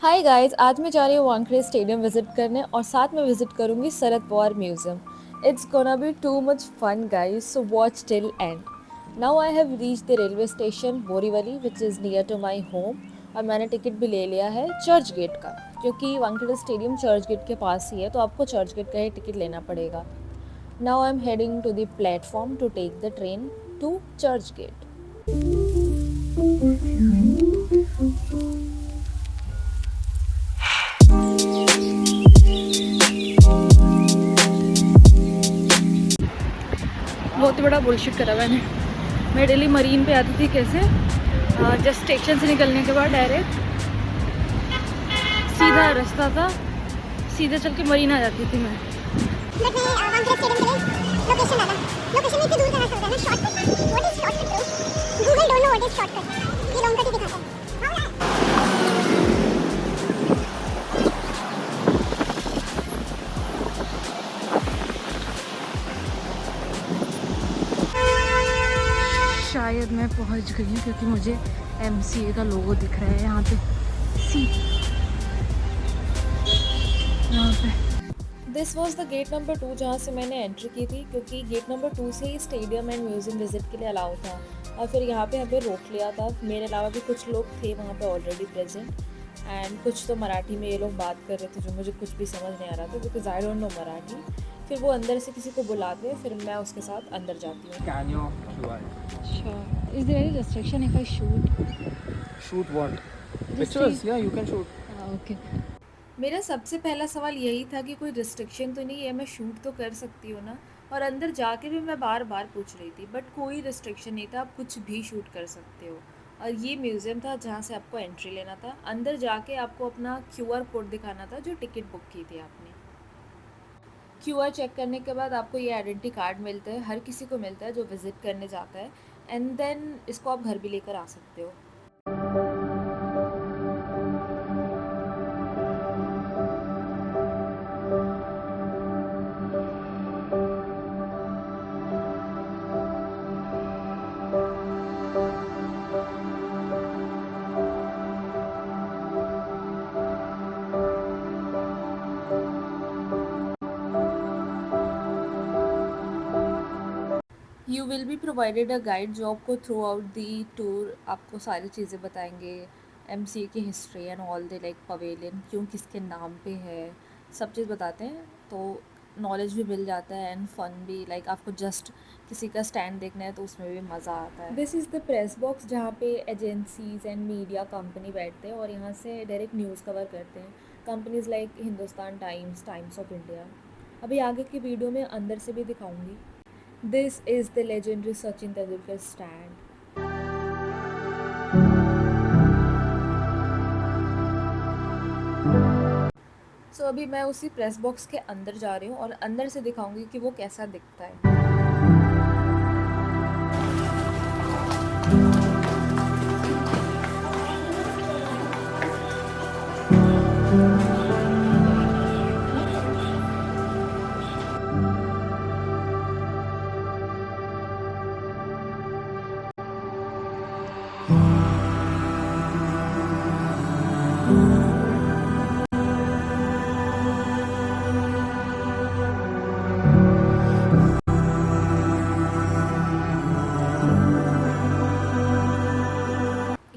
Hi guys, आज मैं जा रही हूँ वानखेड़े स्टेडियम विजिट करने और साथ में विजिट करूँगी Sharad Pawar museum. It's gonna be too much fun guys, so watch till end. Now I have reach the railway station Borivali which is near to my home. और मैंने टिकट भी ले लिया है चर्च गेट का, क्योंकि वानखेड़े स्टेडियम चर्च गेट के पास ही है, तो आपको चर्च गेट का ही टिकट लेना पड़ेगा। Now I am heading to the platform to take the train to Churchgate. बहुत बड़ा बुलशिट करा मैंने। मैं डेली मरीन पे आती थी कैसे, जस्ट स्टेशन से निकलने के बाद डायरेक्ट सीधा रास्ता था, सीधे चल के मरीन आ जाती थी मैं। शायद मैं पहुंच गई हूँ क्योंकि मुझे MCA का लोगो दिख रहा है यहाँ पे। सी यहाँ पे this was the gate number 2 जहाँ से मैंने एंट्री की थी, क्योंकि गेट नंबर 2 से ही स्टेडियम एंड म्यूज़ियम विजिट के लिए अलाउ था। और फिर यहाँ पे हमें रोक लिया था। मेरे अलावा भी कुछ लोग थे वहाँ पे ऑलरेडी प्रेजेंट, एंड कुछ तो मराठी में ये लोग बात कर रहे थे जो मुझे कुछ भी समझ नहीं आ रहा था, because I don't know Marathi. फिर वो अंदर से किसी को बुलाते हैं, फिर मैं उसके साथ अंदर जाती हूँ। Scan your QR. अच्छा, is there any restriction if I shoot? Shoot what? Just Pictures? see. Yeah, you can shoot. Okay. मेरा सबसे पहला सवाल यही था कि कोई रिस्ट्रिक्शन तो नहीं है, मैं शूट तो कर सकती हूँ ना। और अंदर जाके भी मैं बार बार पूछ रही थी, बट कोई रिस्ट्रिक्शन नहीं था, आप कुछ भी शूट कर सकते हो। और ये म्यूज़ियम था जहाँ से आपको एंट्री लेना था। अंदर जाके आपको अपना QR कोड दिखाना था जो टिकट बुक की थी आपने। QR चेक करने के बाद आपको ये आइडेंटिटी कार्ड मिलता है, हर किसी को मिलता है जो विज़िट करने जाता है। एंड देन इसको आप घर भी लेकर आ सकते हो। You will be provided a guide जो आपको थ्रू आउट दी टूर आपको सारी चीज़ें बताएंगे, MCA की history and all the like pavilion क्यों किसके नाम पे है, सब चीज़ बताते हैं। तो नॉलेज भी मिल जाता है एंड फन भी, लाइक आपको जस्ट किसी का स्टैंड देखना है तो उसमें भी मज़ा आता है। This is the press box जहाँ पे एजेंसीज एंड मीडिया कंपनी बैठते हैं और यहाँ से डायरेक्ट न्यूज़ कवर करते हैं। Companies like Hindustan times, times of India. अभी आगे की वीडियो में अंदर से भी दिखाऊंगी। This is the legendary Sachin Tendulkar stand. So अभी मैं उसी प्रेस बॉक्स के अंदर जा रही हूँ और अंदर से दिखाऊंगी कि वो कैसा दिखता है।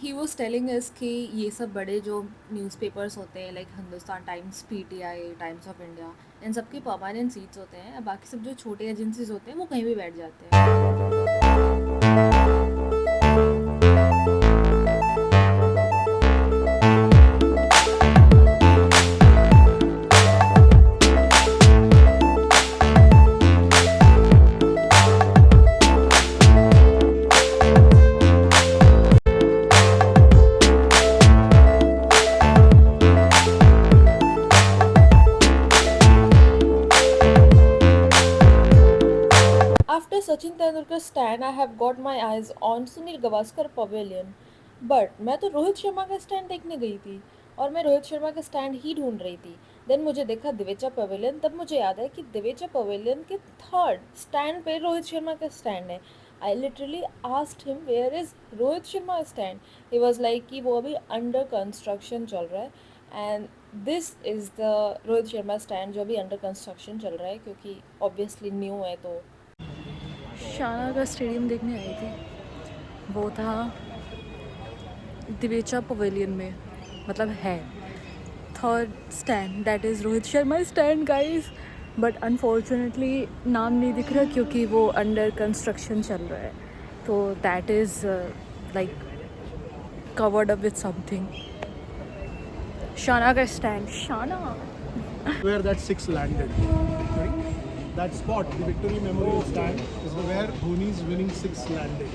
ही वॉज टेलिंग अस कि ये सब बड़े जो न्यूज़पेपर्स होते हैं like Hindustan times, PTI, Times of India, इन सब के परमानेंट सीट्स होते हैं। बाकी सब जो छोटे एजेंसीज होते हैं वो कहीं भी बैठ जाते हैं। After Sachin Tendulkar's stand, I have got my eyes on Sunil Gavaskar Pavilion. But मैं तो रोहित शर्मा का स्टैंड देखने गई थी और मैं रोहित शर्मा का स्टैंड ही ढूंढ रही थी। देन मुझे देखा दिवेचा पवेलियन, तब मुझे याद है कि दिवेचा पवेलियन के थर्ड स्टैंड पे रोहित शर्मा का स्टैंड है। I literally asked him where is Rohit Sharma stand. He was like कि वो अभी अंडर कंस्ट्रक्शन चल रहा है। And this is the Rohit Sharma stand जो अभी अंडर कंस्ट्रक्शन चल रहा है क्योंकि ऑब्वियसली न्यू है। तो शाना का स्टेडियम देखने आई थी, वो था दिवेचा पवेलियन में, मतलब है third stand, that is Rohit Sharma stand guys. But unfortunately नाम नहीं दिख रहा क्योंकि वो अंडर कंस्ट्रक्शन चल रहा है, तो that is like covered up with something. शाना का स्टैंड, शाना Where that six landed. Sorry? That spot, the Victory Memorial stand, is where Dhoni's winning six landed.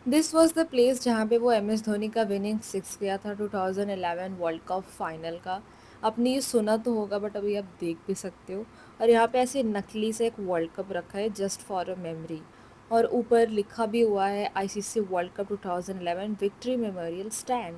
This was the place जहाँ पे वो एम एस धोनी का winning six गया था 2011 world cup final का। आपने ये सुना तो होगा बट अभी आप देख भी सकते हो। और यहाँ पे ऐसे नकली से एक वर्ल्ड कप रखा है जस्ट फॉर अ मेमोरी, और ऊपर लिखा भी हुआ है ICC world cup 2011 victory memorial stand.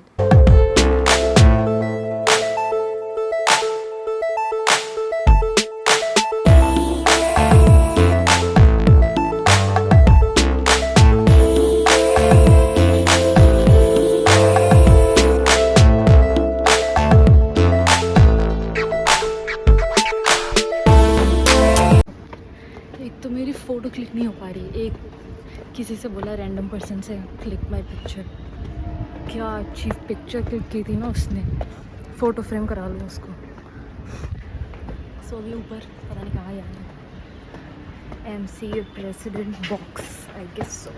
एक तो मेरी फ़ोटो क्लिक नहीं हो पा रही, एक किसी से बोला रैंडम पर्सन से क्लिक माय पिक्चर, क्या अच्छी पिक्चर क्लिक की थी ना उसने, फ़ोटो फ्रेम करा लूँ उसको। सो अभी ऊपर पता नहीं कहाँ जाना है, MC president box I guess so.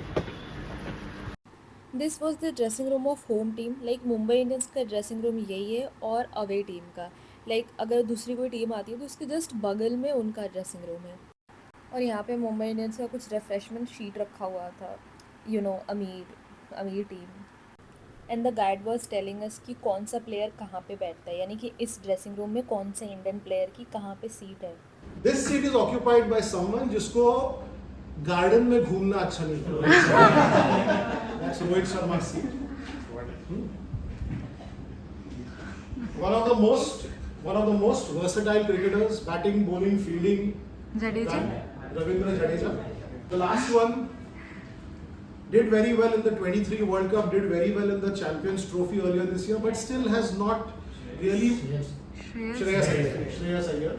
This was the dressing room of home team, like Mumbai Indians का ड्रेसिंग रूम यही है, और अवे टीम का लाइक अगर दूसरी कोई टीम आती है तो उसके जस्ट बगल में उनका ड्रेसिंग रूम है। और यहाँ पे मुंबई इंडियंस का कुछ रिफ्रेशमेंट शीट रखा हुआ था, अमीर team. And the guide was telling us कि कौन सा प्लेयर कहाँ पे बैठता है, यानी कि इस ड्रेसिंग रूम में कौन से इंडियन प्लेयर की कहाँ पे सीट है। This seat is occupied by someone जिसको गार्डन में घूमना अच्छा नहीं लगता. That's Rohit Sharma's seat. One of the most versatile cricketers, batting, bowling, fielding. Jadeja, Ravindra Jadeja. The last one did very well in the 23 World Cup, did very well in the Champions Trophy earlier this year, but still has not really. Shreyas Iyer.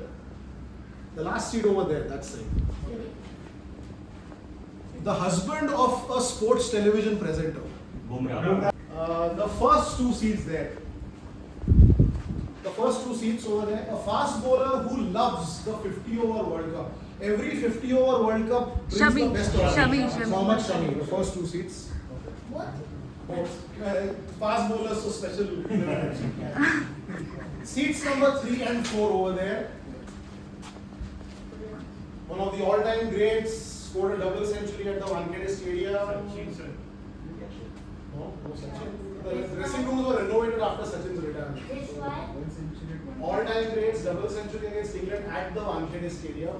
The last seat over there, that's it. The husband of a sports television presenter. The first two seats there. The first two seats over there. A fast bowler who loves the 50 over World Cup. Every 50 over World Cup brings the best of Shami. Mohammad Shami, the first two seats. What? Fast bowlers so special. Seats number 3 and 4 over there. One of the all-time greats, scored a double century at the Wankhede Stadium. No Sachin. The dressing rooms were renovated after Sachin's retirement. All-time greats, double century against England at the Wankhede Stadium.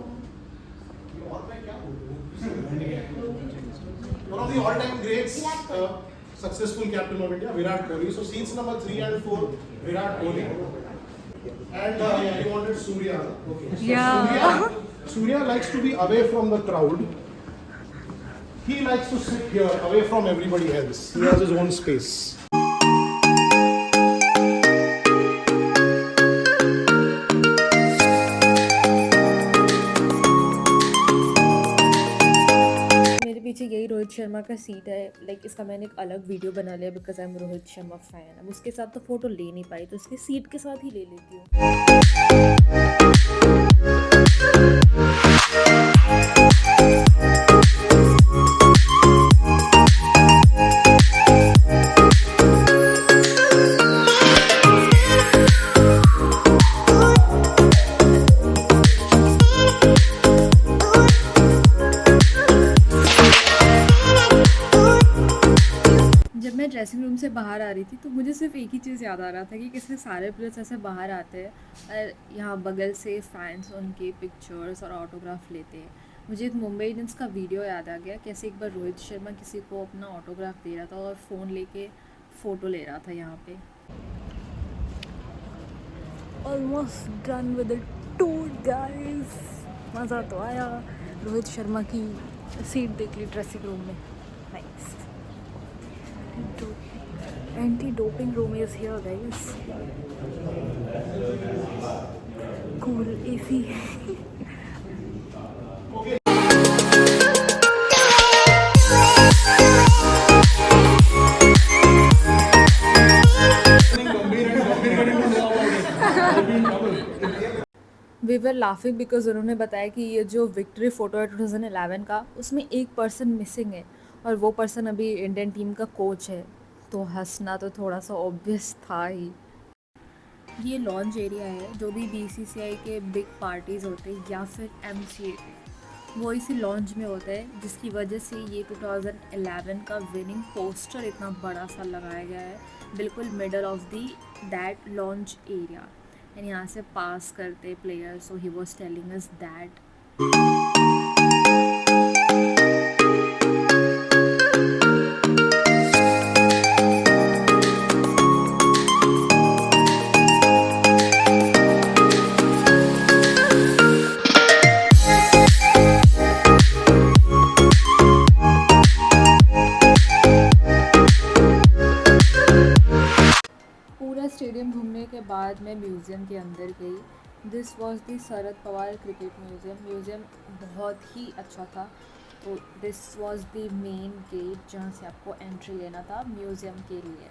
One of the all-time greats, successful captain of India, Virat Kohli. So seats number 3 and 4, Virat Kohli. And you wanted Surya. Okay. So Yeah. Surya likes to be away from the crowd. He likes to sit here, away from everybody else. He has his own space. मेरे पीछे यही रोहित शर्मा का seat है, like इसका मैंने एक अलग video बना लिया because I am Rohit Sharma fan. अब उसके साथ तो फोटो ले नहीं पाई तो उसके सीट के साथ ही ले लेती हूँ। जब मैं ड्रेसिंग रूम से बाहर आ रही थी तो मुझे सिर्फ एक ही चीज़ याद आ रहा था कि कैसे सारे प्लेयर्स ऐसे बाहर आते हैं और यहाँ बगल से फैंस उनके पिक्चर्स और ऑटोग्राफ लेते हैं। मुझे एक मुंबई इंडियंस का वीडियो याद आ गया, कैसे एक बार रोहित शर्मा किसी को अपना ऑटोग्राफ दे रहा था और फ़ोन लेके फ़ोटो ले रहा था यहाँ पे। Almost done with the tour guys, मज़ा तो आया। रोहित शर्मा की सीट देख ली ड्रेसिंग रूम में, nice. Anti-doping room is here, guys. Cool AC. We were laughing because उन्होंने बताया कि ये जो विक्ट्री फ़ोटो है 2011 का, उसमें एक पर्सन मिसिंग है और वो पर्सन अभी इंडियन टीम का कोच है, तो हंसना तो थोड़ा सा ऑब्वियस था ही। ये लॉन्च एरिया है, जो भी बीसीसीआई के बिग पार्टीज़ होते हैं या फिर एमसीए, वो इसी लॉन्च में होता है, जिसकी वजह से ये 2011 का विनिंग पोस्टर इतना बड़ा सा लगाया गया है बिल्कुल middle of the that launch area. And यहाँ से पास करते player, so he was telling us that पूरा स्टेडियम घूमने के बाद मैं म्यूज़ियम के अंदर गई। This was the Sharad Pawar cricket museum बहुत ही अच्छा था। तो this was the main gate जहाँ से आपको एंट्री लेना था म्यूज़ियम के लिए।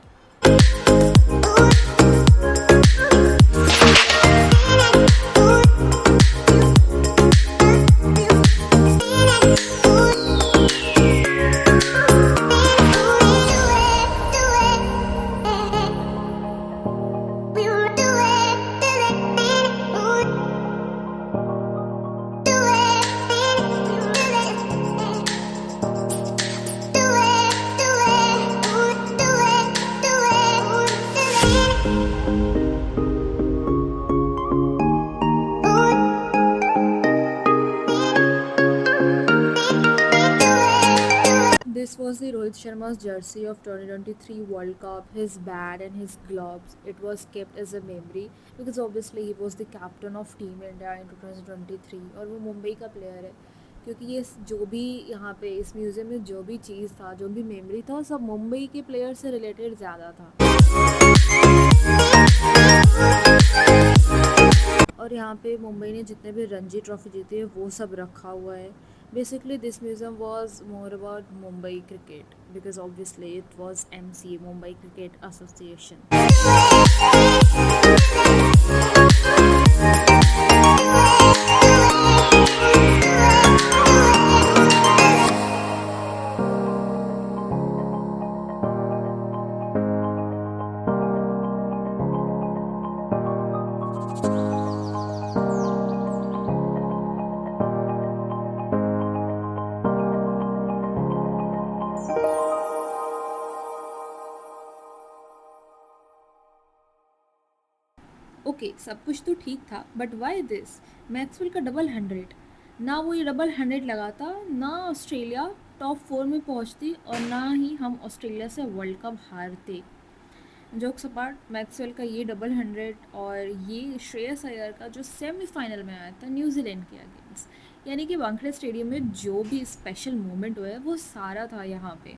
This was the Rohit Sharma's jersey of 2023 World Cup, his bat and his gloves. It was kept as a memory because obviously he was the captain of Team India in 2023 और वो मुंबई का player है, क्योंकि ये जो भी यहाँ पे इस म्यूज़ियम में जो भी चीज़ था, जो भी मेमोरी था, सब मुंबई के प्लेयर से रिलेटेड ज़्यादा था। और यहाँ पे मुंबई ने जितने भी रणजी ट्रॉफी जीती है वो सब रखा हुआ है। Basically, this museum was more about Mumbai cricket because obviously it was MCA, Mumbai Cricket Association. Okay, सब कुछ तो ठीक था, बट वाई दिस मैक्सवेल का डबल 100? ना वो ये डबल 100 लगाता, ना ऑस्ट्रेलिया टॉप 4 में पहुंचती, और ना ही हम ऑस्ट्रेलिया से वर्ल्ड कप हारते। जोक्स अपार्ट, मैक्सवेल का ये डबल 100 और ये श्रेयस अय्यर का जो सेमीफाइनल में आया था न्यूजीलैंड के अगेंस्ट, यानी कि वानखेड़े स्टेडियम में जो भी स्पेशल मोमेंट हुआ है वो सारा था यहाँ पे।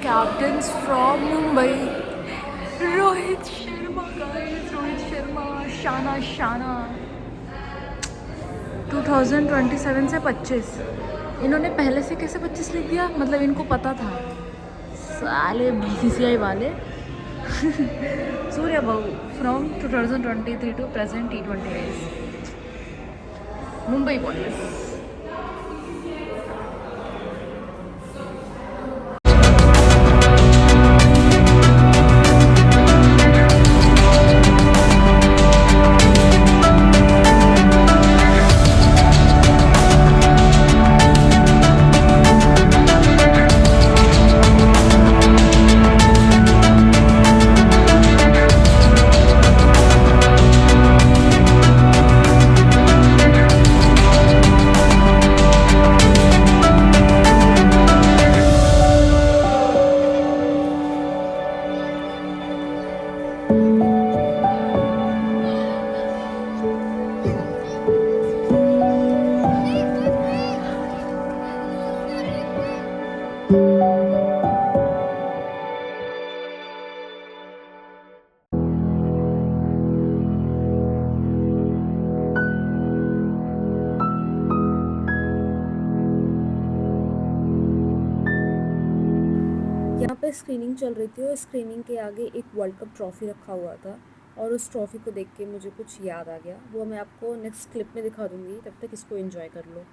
Captains from Mumbai, Rohit Sharma, guys, Rohit Sharma, शाना 2027 से 25 इन्होंने पहले से कैसे 25 लिख दिया, मतलब इनको पता था साले BCCI वाले। सूर्या बहु from 2023 to present T20 race, Mumbai police. यहाँ पे स्क्रीनिंग चल रही थी और स्क्रीनिंग के आगे एक वर्ल्ड कप ट्रॉफ़ी रखा हुआ था और उस ट्रॉफ़ी को देख के मुझे कुछ याद आ गया। वो मैं आपको नेक्स्ट क्लिप में दिखा दूँगी, तब तक इसको एंजॉय कर लो।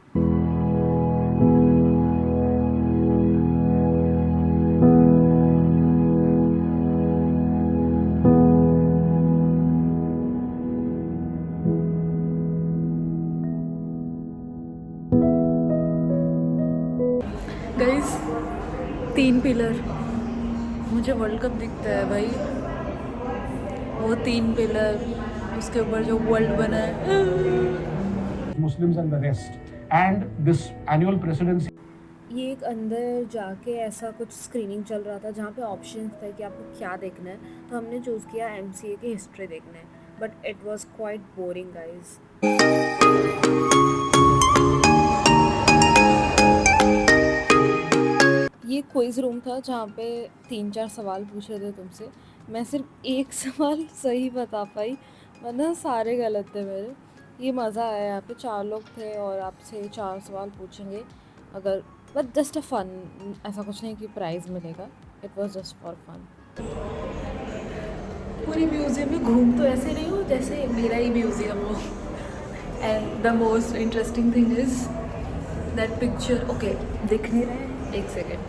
गाइस 3 पिलर, मुझे वर्ल्ड कप दिखता है भाई, वो 3 पिलर, उसके ऊपर जो वर्ल्ड बना है, Muslims and the rest. And this annual presidency. ये एक अंदर जाके ऐसा कुछ स्क्रीनिंग चल रहा था जहाँ पे ऑप्शंस थे कि आपको क्या देखना है, तो हमने चूज़ किया MCA की हिस्ट्री देखना है, but it was quite boring guys. ये क्विज रूम था जहाँ पे 3-4 सवाल पूछे थे तुमसे, मैं सिर्फ एक सवाल सही बता पाई, वरना सारे गलत थे मेरे। ये मज़ा आया, यहाँ पे 4 लोग थे और आपसे 4 सवाल पूछेंगे अगर, बट जस्ट अ फन, ऐसा कुछ नहीं कि प्राइज़ मिलेगा, it was just for fun. पूरी म्यूज़ियम में घूम तो ऐसे रही हूँ जैसे मेरा ही म्यूज़ियम हो। And the most interesting thing is that picture, okay दिख नहीं रहा है, एक सेकेंड,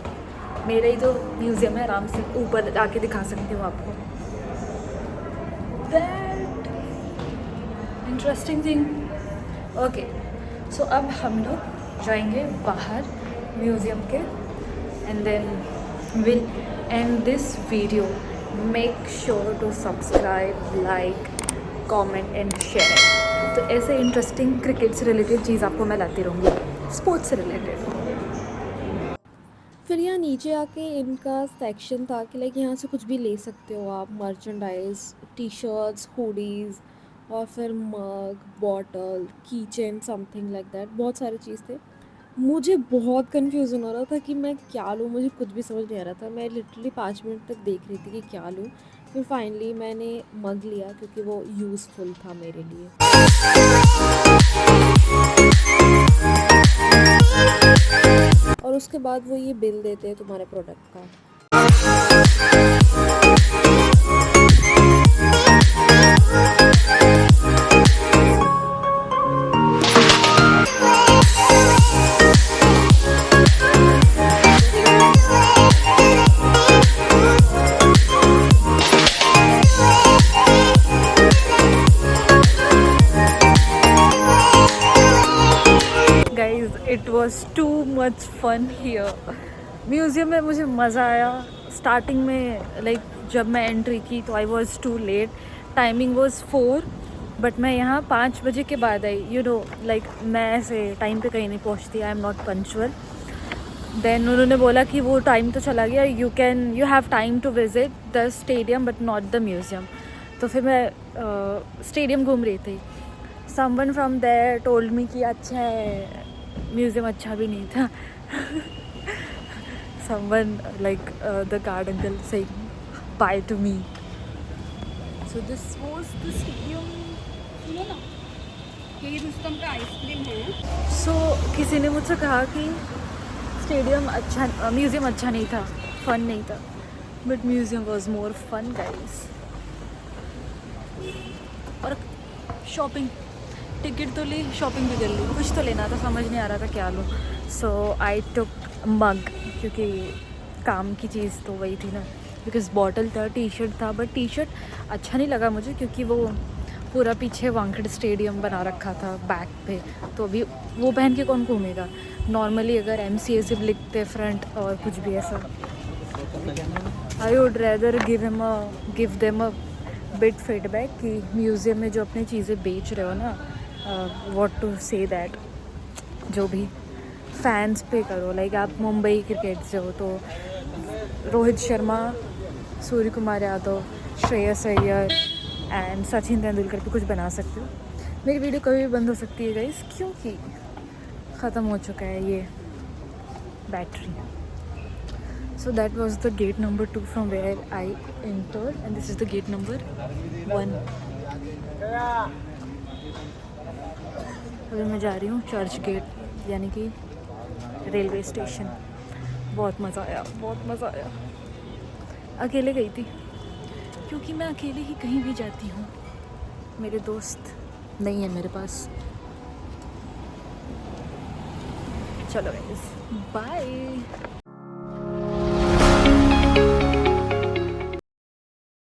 मेरा ही तो म्यूज़ियम है, आराम से ऊपर जाके दिखा सकती हूँ आपको। That interesting thing. Okay, so अब हम लोग जाएंगे बाहर म्यूज़ियम के, and then will end this video. Make sure to subscribe, like, comment and share. तो ऐसे इंटरेस्टिंग क्रिकेट से रिलेटेड चीज़ आपको मैं लाती रहूँगी, स्पोर्ट्स से रिलेटेड। फिर यहाँ नीचे आके इनका सेक्शन था कि लाइक यहाँ से कुछ भी ले सकते हो आप, मर्चेंडाइज, टी-शर्ट्स, हुडीज़, और फिर मग, बॉटल, की चेन, समथिंग लाइक दैट, बहुत सारी चीज़ थे। मुझे बहुत कन्फ्यूज़न हो रहा था कि मैं क्या लूँ, मुझे कुछ भी समझ नहीं आ रहा था। मैं लिटरली 5 मिनट तक देख रही थी कि क्या लूँ, फिर फाइनली मैंने मग लिया क्योंकि वो यूज़फुल था मेरे लिए। और उसके बाद वो ये बिल देते हैं तुम्हारे प्रोडक्ट का। It was too much fun here. Museum में मुझे मज़ा आया। स्टार्टिंग में लाइक जब मैं एंट्री की तो I was too late, timing was 4, but मैं यहाँ 5 बजे के बाद आई। यू नो लाइक मैं ऐसे टाइम पे कहीं नहीं पहुँचती, I am not punctual. Then उन्होंने बोला कि वो टाइम तो चला गया, you have time to visit the stadium but not the museum. तो फिर मैं स्टेडियम घूम रही थी। Someone from there told me कि अच्छा है, म्यूज़ियम अच्छा भी नहीं था। someone like the guard uncle saying bye to me. So this was the stadium. ये रुस्तम का आइसक्रीम है। सो किसी ने मुझसे कहा कि स्टेडियम अच्छा, म्यूज़ियम अच्छा नहीं था, फन नहीं था, but museum was more fun guys. और शॉपिंग, टिकट तो ली, शॉपिंग भी कर ली, कुछ तो लेना था, समझ नहीं आ रहा था क्या लूँ। सो आई टुक मग, क्योंकि काम की चीज़ तो वही थी ना, बिकॉज बॉटल था, टी शर्ट था, बट टी शर्ट अच्छा नहीं लगा मुझे क्योंकि वो पूरा पीछे वानखेड़े स्टेडियम बना रखा था बैक पे, तो अभी वो पहन के कौन घूमेगा। नॉर्मली अगर MCA सिर्फ लिखते फ्रंट और कुछ भी ऐसा, I would rather give them a bit feedback कि म्यूज़ियम में जो अपनी चीज़ें बेच रहे हो ना, व्हाट टू से दैट, जो भी फैंस पे करो। लाइक आप मुंबई क्रिकेट से हो तो रोहित शर्मा, सूर्य कुमार यादव, श्रेयस अय्यर एंड सचिन तेंदुलकर पे कुछ बना सकते हो। मेरी वीडियो कभी भी बंद हो सकती है गाइस, क्योंकि ख़त्म हो चुका है ये battery. So that was the gate number 2 from where I entered, and this is the gate number 1. अभी मैं जा रही हूँ चर्च गेट, यानी कि रेलवे स्टेशन। बहुत मज़ा आया, बहुत मज़ा आया। अकेले गई थी क्योंकि मैं अकेले ही कहीं भी जाती हूँ, मेरे दोस्त नहीं है मेरे पास। चलो गाइस, बाय।